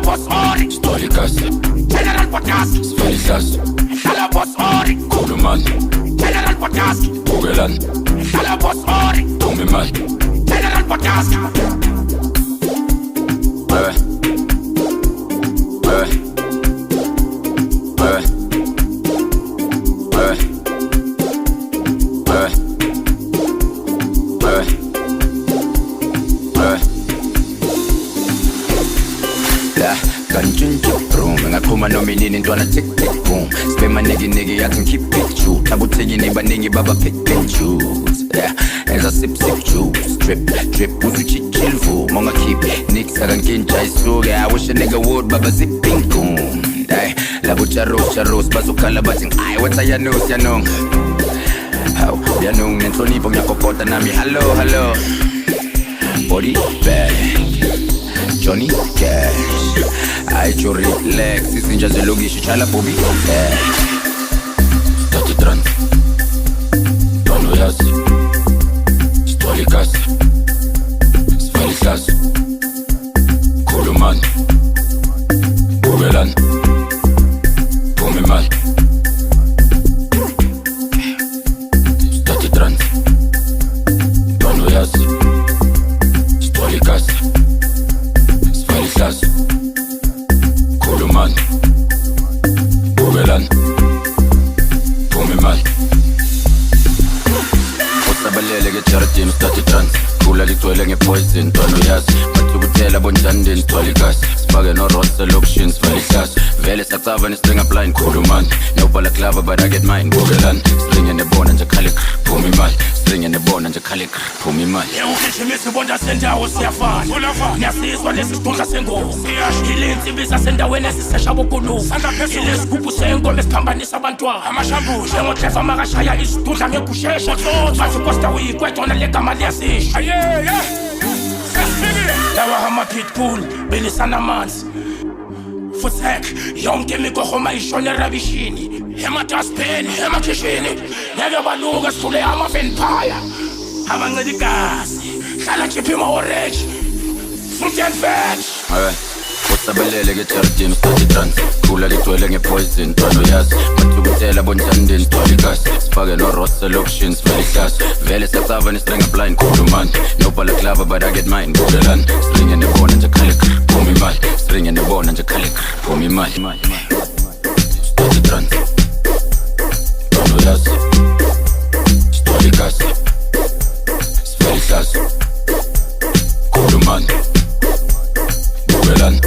boss Ori, Stolicas, General Podcast, Svelicas, Hello boss Ori, Kuluman, General Podcast, Bugelan, Hello boss Ori, Tumiman, General Podcast. Mueve, mueve, mueve, mueve, mueve, mueve, mueve. La kanjun room, ngaphuma nominini ntwana tick tick boom. Spema nigga, I can keep it true. Tabutegi baningi baba pick and choose. Yeah, as I sip juice, drip drip, uzu chill fool. Monga keep nicks I can kincha isuge. I wish a nigga would baba zipping coon. Die, la bucha rose, bazooka batting. Aye, what are ya know? How ya know? Nentoni pong yakokota nami. Hello. Body bag, Johnny Cash. I relax, izinja zelongisho chala bobi. Stati trans, tono yazi, Stolicas, Svelicas, Kuluman, Bugelan, Tumiman. Stati trans, tono yazi, Stolicas, Svelicas, Kuluman, Bugelan, Tumiman. Usabalele ngejardim stati trans. Kula ligcwele ngepoison tono yazi. Mathukutela bonjandeni Stolicas. Sifake no-roster lokushini Svelicas. Vele sacava nestringa blind Kuluman. Nobhala clava but I get mine Bugelan. String nebona nje khalik phuma imali. String nebona nje khalik phuma imali. Ugijimisa ibonda sendawo siyafana. Ngiyasizwa lesi sidudla sengozi. Ilensi bisa sendaweni esisesha bokulufa. Ilesigubhu senkomo esiphambanisa abantwana. Amashambushi njengohleza makashaya isidudla ngekushesha. Bathi kosta uyikwetona legama liyasisha. Lawa hama-pitbull belisana amanzi. Futhek yonke imikoho mayishona erabishini. Emadaspeni, emakhishini. Ngeke baluka sithule ama-vampire. Abancela igazi, hlala khipha ima-orange, fruit and veg. Usabalele ngejardim stati trans. Kula ligcwele ngepoison tono yazi. Mathukutela bonjandeni Stolicas. Sifake no-roster lokushini Svelicas. Vele sacava nestringa blind Kuluman. Nobhala clava but I get mine Bugelan. String nebona nje khalik phuma imali. String nebona nje khalik phuma imali. Stati trans, tono yazi, Stolicas, Svelicas, Kuluman, Bugelan.